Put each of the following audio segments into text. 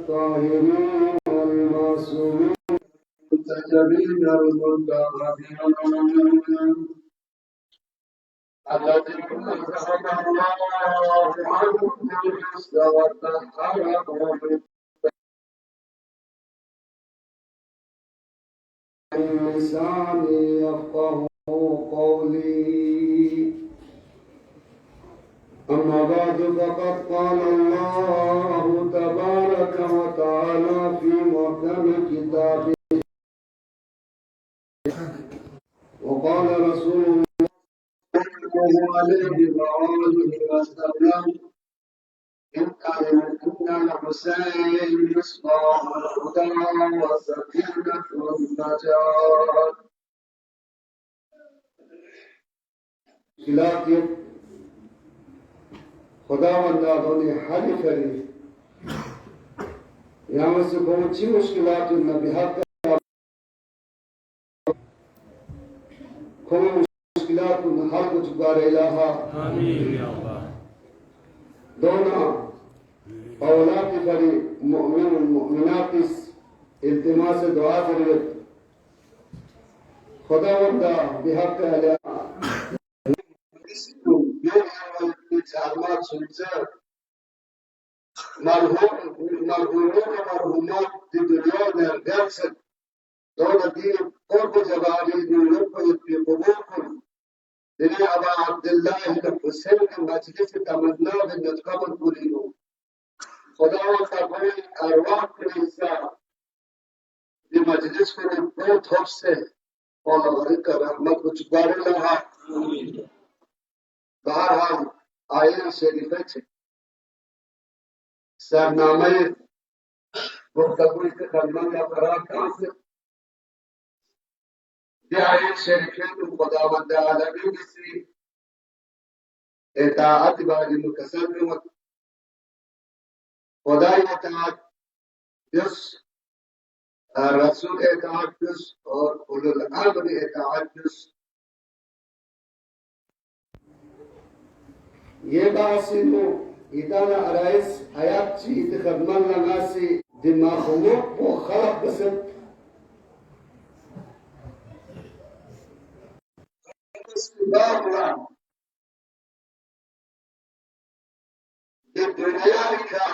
الطاهرين والمعصومين المنتجبين المنتخبين الذين ذهب الله عنهم الرزق وطهرهم بلساني يفقه قولي. أما بعد فقد قال الله تبارك وتعالى في محكم كتابه وقال رسول الله صلى الله عليه وآله وسلم إن الحسين مصباح الهدى وسكينة النجاة. خلافیت خداوند آدمی حل کری یہاں سے بہت سی مشکلات نبیات کوئی مشکلات حل کو چکار الہا آمین یا اللہ دونا اولاد کری مؤمن المؤمنات التماس دعا کریت خداوند بحق الہا تعلمات سنسر مرهومون و مرهومات دی دنیا در درست دولة دين قرب جبالي نورب في قبوركم دنيا أبا عبد الله الحسين مجلس تمنى بأن تقبل قليلو خداوند تقول أرواح الإنسان لمجلس كل بوت حفظه والله غريق رحمت وشكر لها بہرحال آیت شریفہ چھے سرنامہ گفتگو کے خدمت کا قرار کہاں سے یہ آیت شریفہ تو خداوند عالمین کی اطاعت والی مکسر قیمت خدای اطاعت جس رسول اطاعت جس اور اولو الامر اطاعت جس یہ باسی نو ادانا عرائس آیات چی اتخدمان لناسی دماغونو و خلق بسد استباقنا الدنيا کا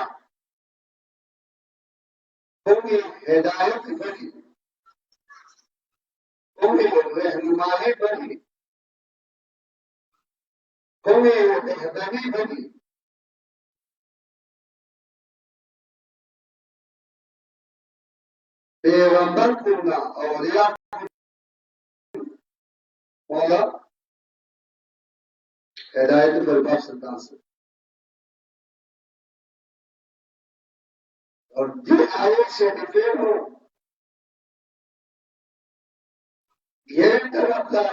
ہوئی ہدایت بڑی ہوئی رہنمائی بڑی ہوئی رہبری بڑی پیغمبر کرنا اولیاء مولا ہدایت برباد سلطان سے اور یہ آیت سے نکلے ہو یہ طرف تھا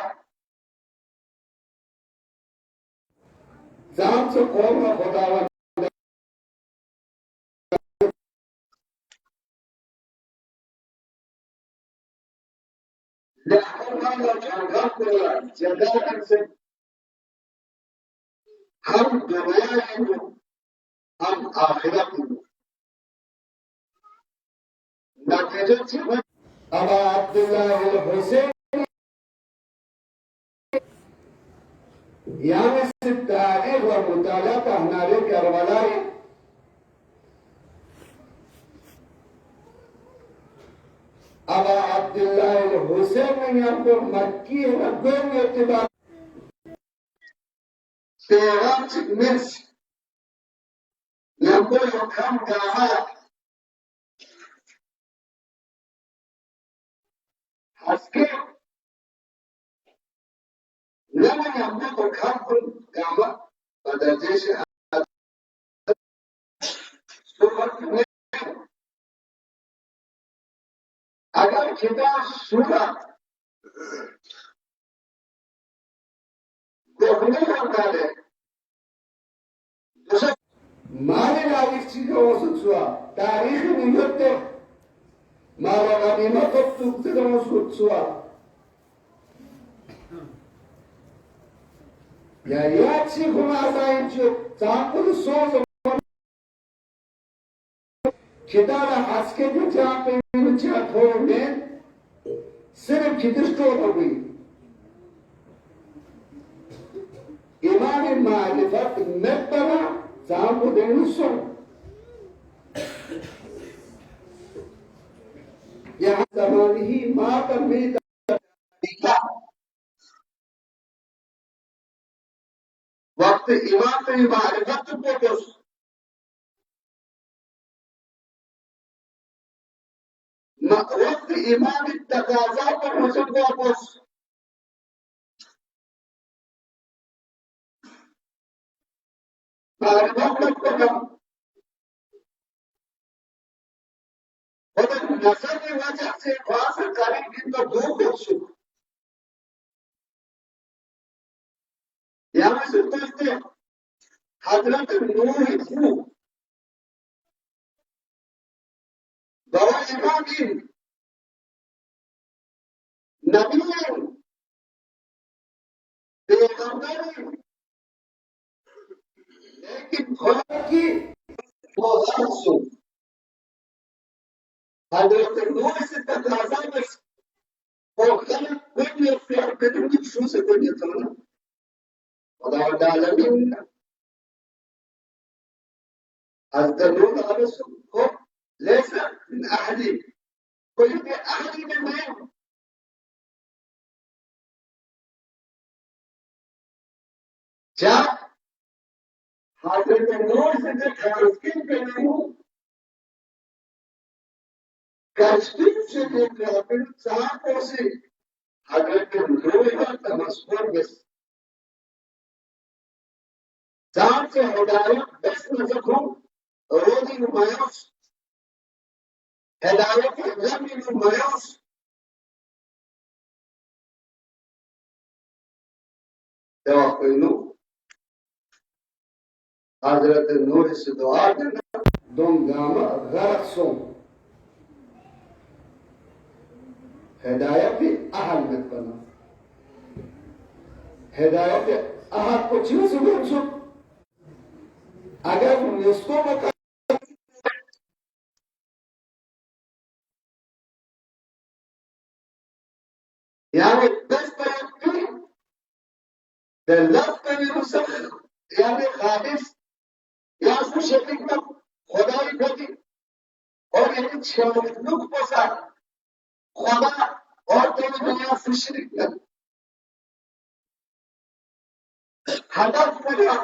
ذات سے قوم و خداوند لحظان و جانگاہ کو جدارن سے ہم دنیا ہوں ہم آخرت ہوں نتیجہ چھوڑ ابا عبداللہ الحسین یہاں سے تاریخ و مطالعہ ہمارے کربلائی ابا عبداللہ الحسین نے یہاں پر مکی ہے کوئی اعتبار پیغام چکمس یہاں پر حکم کہا حسکے لما يملك الخلق كما بدأت كده صورة government ذلك ما لنعرف شيء وصلتوا تاريخ مجد ما رغم ما قد تقدر وصلتوا يا ياتي كما زاينجو تعقل صوت كده حسكت جاب من جاتهم من صرف كده شغل إمام معرفة نبرة تعبد النصر يا زمانه ما تميت وقت إمام معرفة تبدس وقت إمام التقاضى تبدس معرفة تبدس ومن نسل وجه से खास करेंगे तो दो कुछ यहाँ से कहते हजरत नूह इस्मू दवा इमामी नबी पैगंबर लेकिन खुदा की मोहब्बत हजरत नूह से तकाजा में और खलक कोई अफियार करेंगे शू से कोई नहीं था खुदा वालमीन हजरत नूह अलैहि ليس من أحد كل أحد منهم جاء حضرت نوح से कश्मीर पे नहीं हूँ कश्मीर से लेकर चाकों से حضرت نوح का तमस्कुर बस चार से हिदायत बस नजर हो रोजी नुमाइश هداية لم يميز توقينه حضرت نوح से दुआ करना दोम गामा गरक सोम हिदायत अहल मत करना हिदायत अहल को चीज़ से अगर इसको बता يعني بس بيكفي باللفظ يوسف يعني خالص يعني شكلنا خدای بدی और ये छलक पोसा खुदा और तेरी दुनिया से शिरक कर हदफ पूरा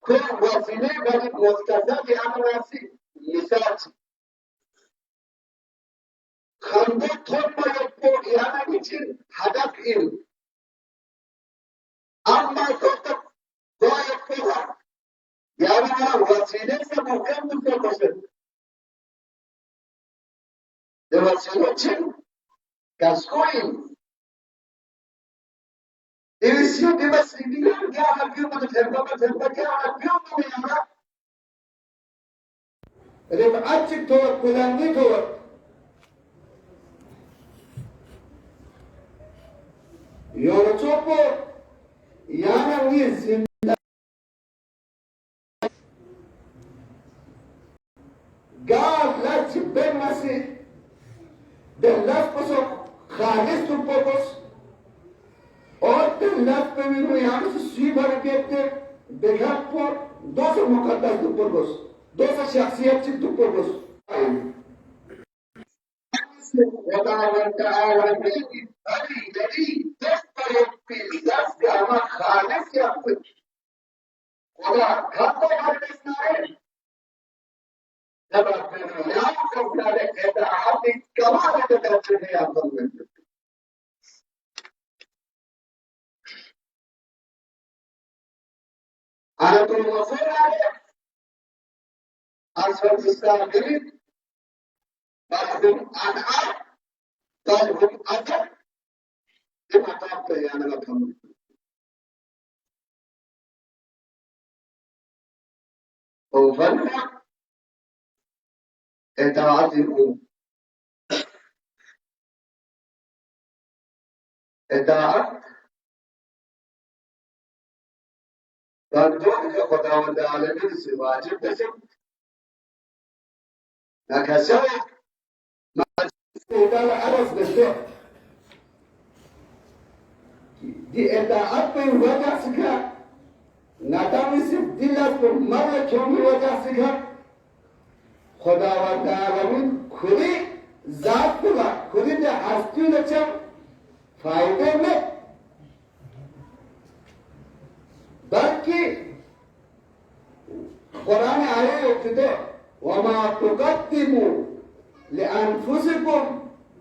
कोई वसीले बड़ी मुस्तजा के आमरासी मिसाल खंडे थोप पर याना निचिन हदफ इन अम्मा तो तक कोई पूरा याना वसीले से मुकम्मल तो बस de vacinación, cascoin. División de vacinar, que haga que uno de cerca, que haga que uno de llama. رفعتك تور كلامي تور. يورتوبو يانا ويزن. قال لا تبين مسيح. Del laspos خالص تبقص और del laspe में यहाँ से सीभर कहते बेघाट पर दो सौ मुकद्दस तबقص दो सौ शख्सियत से तबقص वदावन ताला की अली जदी दस पर दस गामा खालिस क्या खुदा खाता है किसने जब आपने याद करना है कहता आपने कमाल के करते हैं आप लोग أنا المفروض عليه أسفل السافلين بعد أن بل هم أثر لما طابت يعني لكم وفرق إطاعتكم إطاعت بردون خداوند عالمین سے واجب بسم نكسر ما قال عرف بالفعل دي إطاعت من وجه سكا نتامي سبدلت مرة كم وجه سكا خداوند عالمین كل ذات كلا كل ده هستی نچم فائدے میں بلکہ قرآن آئے ہوتے وما تقدموا لأنفسكم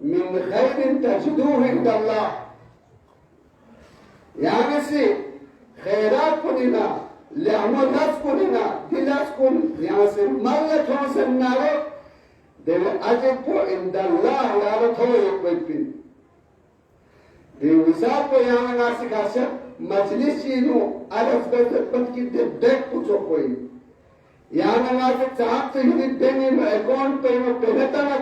من خير تجدوه عند الله يعني سي خيرات كلنا لعمل نفس كلنا دلاس كل يعني سي ملة توسن نارو دل أجب عند الله لا رتوه بيبين دي وزار کو یہاں ناسی کاسا مجلس چینو عرف بيت کی دبك پوچھو کوئی یہاں ناسی چاہت سے ہی دنی میں اکاؤنٹ پہ میں پہنتا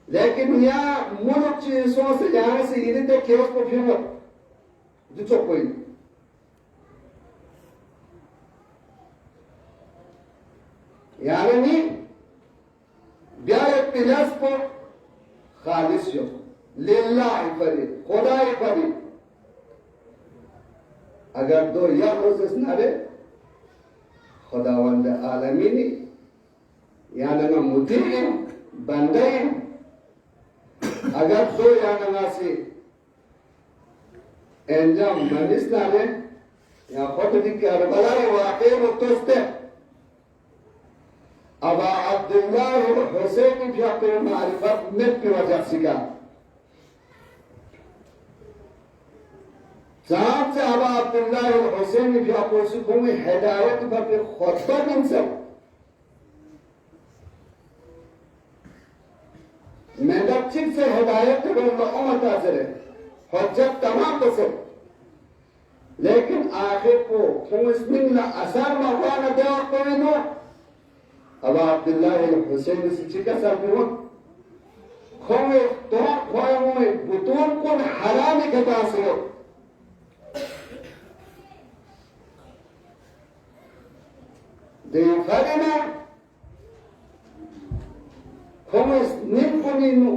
لیکن یہاں ملک چیزوں سے یہاں سے ہی دے کیوس کو پھیمت دوچو کوئی یعنی بیایت پلاس کو خالص جو لله فرید خدای فرید اگر دو یا روزش نره خداوند عالمینی یعنی ما مطیعیم بندهیم اگر دو یعنی ناسی انجام منیس نره یا خود دی کربلای واقعی متصده ابا عبدالله الحسینی بیا معرفت مت کی وجہ سکا साहब से अबा अब्दुल्लाह हुसैन भी अपोसिकों में हिदायत करके खुतबा दिन से मेदचिक से हिदायत कर उम्मत हाजिर है हुज्जत तमाम बसे लेकिन आखिर को मुस्लिम ला असर मवाना दे और कोई नो अबा अब्दुल्लाह हुसैन से चिका साहब को खोए तो खोए में बुतून को हराम के पास हो فرنا come snipponino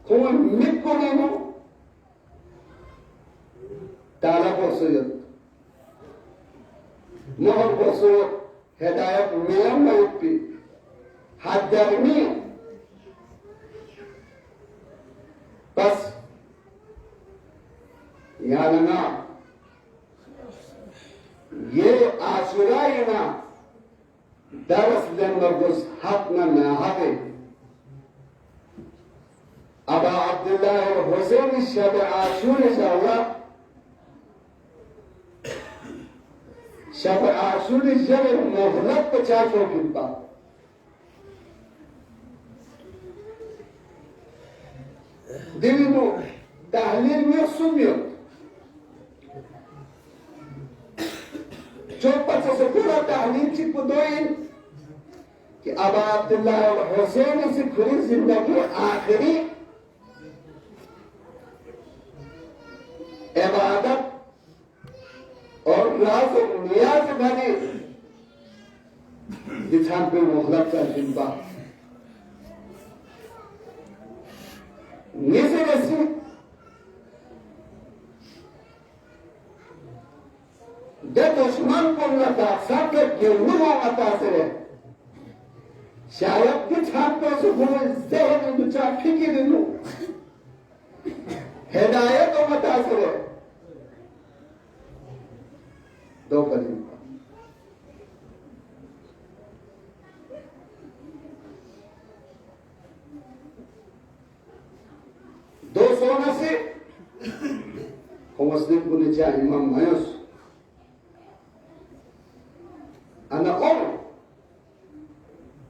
come mipponino تعالى بوسيط مهر بوسيط هداية ميام ما يبي حدرني بس يعني نعم ये आशुराई ना दरस लंबगुस हकना ना हके अबा अब्दुल्लाह हुसैन शब आशूर इंशाअल्लाह शब आशूर जब मोहलत 50 की बात दिनो तहलील में सुनियो जो पचा से पूरा तहलील की पुदोइन कि अबा अब्दुल्लाह हुसैन से पूरी जिंदगी आखिरी इबादत और राज नियाज बने जिसान पे मोहलत का जिंबा निसे रसी ده دشمن قلت اقصد که گلو ما متاثره شاید که چند بازو کنه ذهن دو چند فکر دنو هدایت و متاثره دو قدیم دو سونا سے مسلم کو نیچے امام مایوس أنا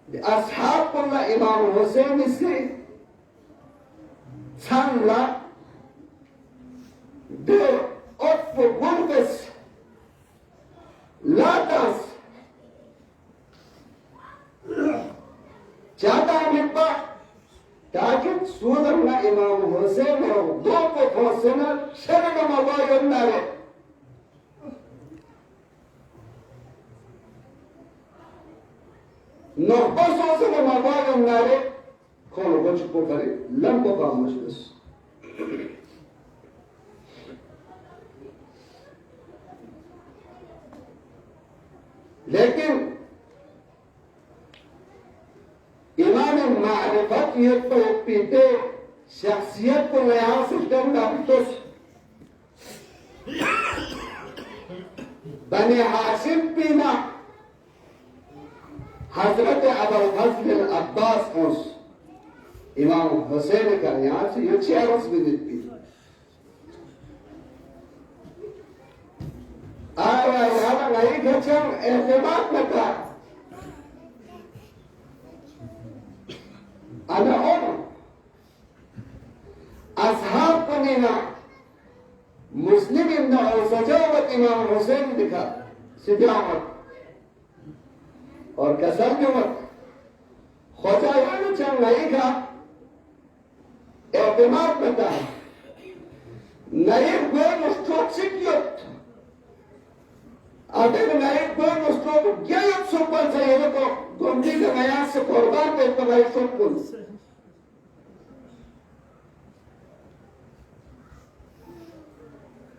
لأصحاب كل إمام حسين السيد Allah der Opfergutes Latas चाहता मिब्बा ताकि सूदरना इमाम हुसैन और दो को फौसना शरण मवायन्नारे नौबसों मवायन्नारे खोलो कुछ को करे लंबो का मजलिस लेकिन इमाम मारिफत ये तो पीते शख्सियत को नया सिस्टम डालतोस बने हासिम पीना हजरत अबू फजल अब्बास उस इमाम हुसैन का यहाँ से ये 6 भी देती आया यहाँ नहीं घचम एहतमाद न कर أنا أصحاب كنينا مسلم إن سجاوة إمام حسين दिखा सिद्धावत और कसर में मत खोजा यानी चंग नहीं का एतमाद बता नहीं कोई मुस्टोक सिक्योट अगर नहीं कोई मुस्टोक क्या युग सुपर चाहिए तो गुंडी का नया से कुर्बान पे तो भाई सब कुछ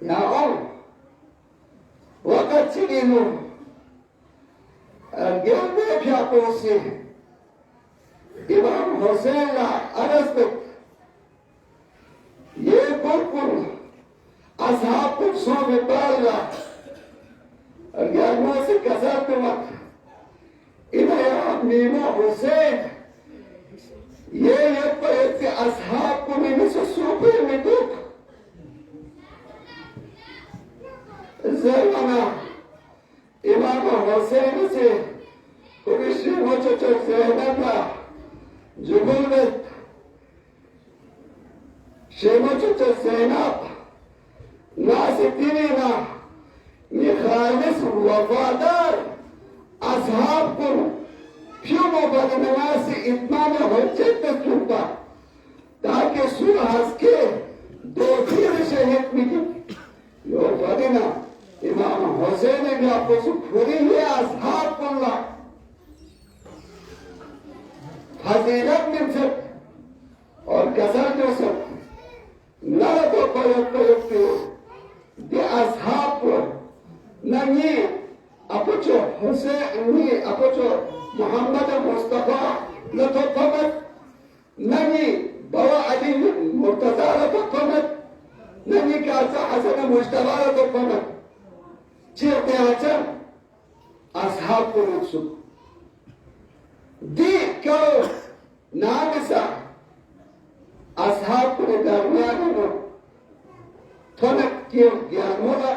यहाँ वक़्त चीनों अरगेल में भी आपको से इमाम हुसैन ला अरस्बत ये कुल असहाब कुल सौ में बाला अरगेल में से कसर पे मत इन्हें मीमा हुसैन ये पे असहाब को मीमे से सूपे में दुख ज़माना इमाम हुसैन से कुरिशी मुझे ज़हना जुबुलत शेमुझे ज़ैनब नासितीना निखालिस वफादार असहाब को क्यों बदलना से इतना में हजत चुका ताकि सुलह के दो तीन शहीद मिले यो बदलना इमाम हुसैन ने आपको पूरी है असहाब कुल्ला फजीलत में से और कसर जो सब न तो प्रयुक्त दे असहाब को नहीं अपुचो हुसैन नहीं अपुचो मोहम्मद मुस्तफा न तो फमत नहीं बवा अली मुर्तजा तो फमत नहीं कासा हसन मुस्तफा तो फमत चेते आचर असहाब को रुसु दी करो नागसा असहाब को दरमियान में थोनक के ज्ञानोला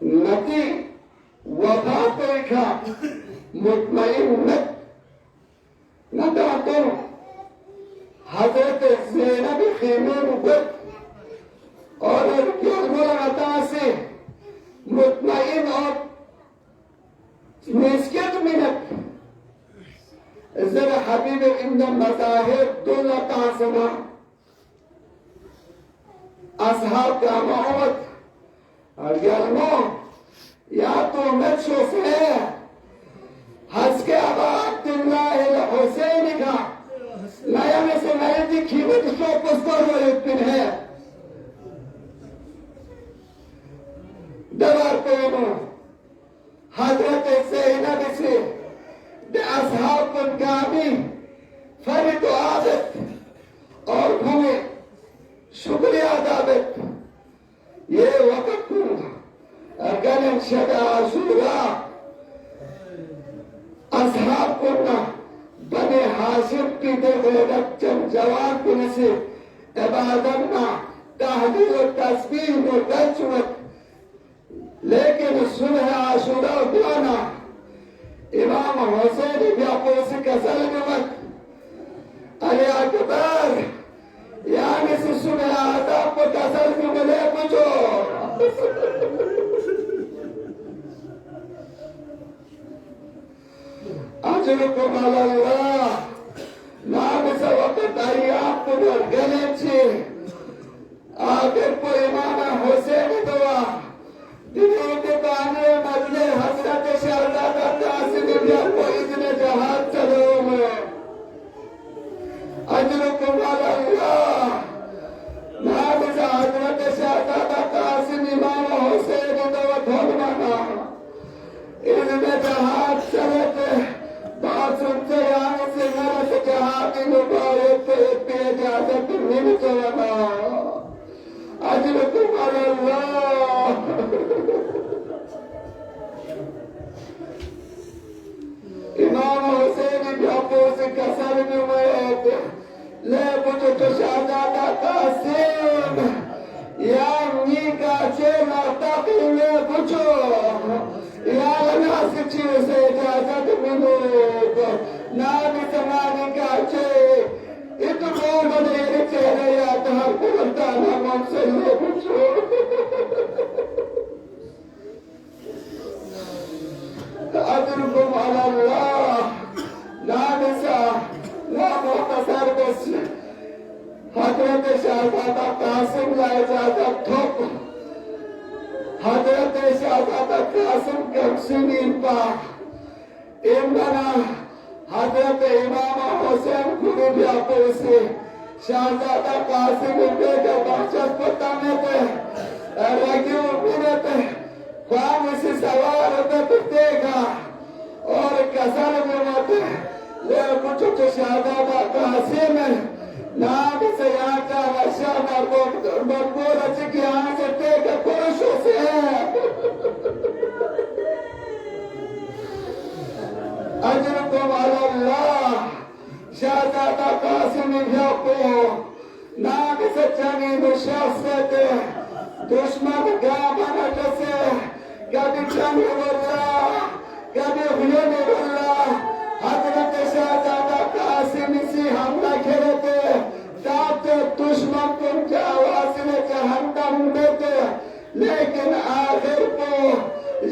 नती वफा देखा मुतमईन्नत नदा तो हजरत ज़ैनब खेमे मुबत और ज्ञानोला नता से मुतमईन और निस्कियत मिनट जरा हबीब इंद मज़ाहिर दुल्ला तासमा असहाब का मोहम्मद और यारो या तो नक्शो से हज के अब अब्दुल्लाह हुसैन का नया में से नए दिखी में तो सौ पुस्तक है दबार पे हजरत ज़ैनब से असहाब पर गामी फरीद आदत और हमें शुक्रिया दावत ये वक़्त अगर शब आशूरा असहाब को ना बने हाशिम की देवरत जवान को से इबादत ना तहदीद और तस्बीह और दर्जवत लेकिन सुबह आशूरा दुआना इमाम हुसैन भी आपको से कसर में मत अरे अकबर أجركم على الله نامس وقت أيام पुनर्गणित आखिर को इमाम हुसैन दुआ दिनों के बाने मजले हजरत शहजादा कासिम बिन को इतने जहाज चलो में अजरुकुम अल्लाह नाम से हजरत शहजादा कासिम इमाम हुसैन दुआ धोलमाना इनमें जहाज चले थे बात सुनते यहाँ से नरस जहाज मुबारक पे इजाजत मिल जाना أجركم على الله إمام حسين بأبوس كسر بميت لا بجت شهادة قاسم يا نيكا شيما تقي لا بجو يا الناس تشير سيجازة منوك نابي سماني كاشي इतना मेरे चेहरे याद हर बोलता ना मन से ले पूछो अजरुकुम अल्लाह नानिसा नामो तसरबस हजरत शहजादा कासिम लाए जाता ठोक हजरत शहजादा कासिम कमसिन पा इमना हजरत इमाम हुसैन खुद से शहजादा कासिम के बख्शत बताने थे लगी उम्मीद थे ख्वाब से सवार देखा और कसर में मत ले कुछ तो शहजादा कासिम नाम से यहाँ का रशा मरबूर अच्छी की यहाँ से टेक पुरुषों से अजरुकुम अल्लाह शहजादा कासिम को नाम से चनी मुशफ़त दुश्मन गामन से कभी चनी बोला कभी हुए बोला हजरत शहजादा कासिम से हमला खेलते ताते दुश्मन तुम आवाज में जहन्नम देते लेकिन आखिर को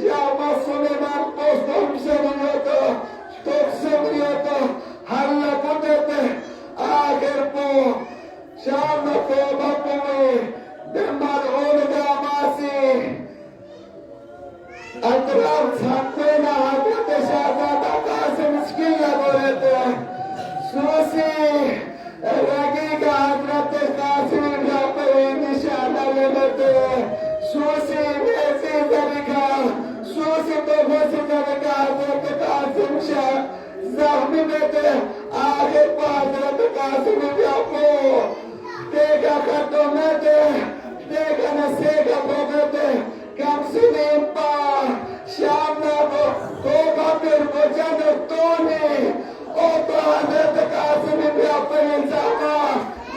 या मुसलमान को तुमसे नहीं होता तुमसे हल्ला को देते आखिर को शाम को बपुए दिमाग ओलगा मासी अतराफ छापे ना हजरत शहजादा कासिम मुश्किल लगो रहते सोसी रगी का हजरत कासिम का पे निशाना ले लेते सोसी वैसे तरीका सोसी तो वैसे तरीका हजरत कासिम शाह ज़ख्मी में थे आगे हजरत कासिम को देखा करतो में थे देखा न सेगा भोगे थे कम से नहीं पा शाम ना को बापिर को जन तो नहीं ओ तो हजरत कासिम भी अपने जाना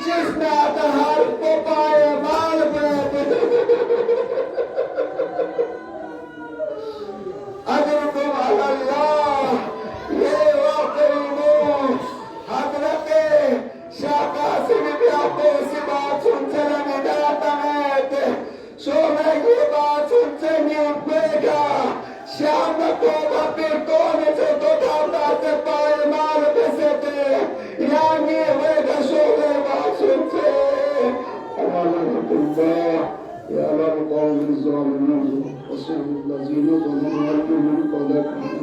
जिसने आधार को पाए माल पे अजरुकुम अल्लाह ये वाकई हजरत शाह कासिम भी आपको इसी बात सुनते रहने जाता है सोने की बात सुनते नहीं उठेगा शाम को बापिर कौन से तो दादा से पाए माल पैसे थे यानी वेगा सोने बात सुनते يا الله قوم الظالمين وصل الذين ظلموا من قبلكم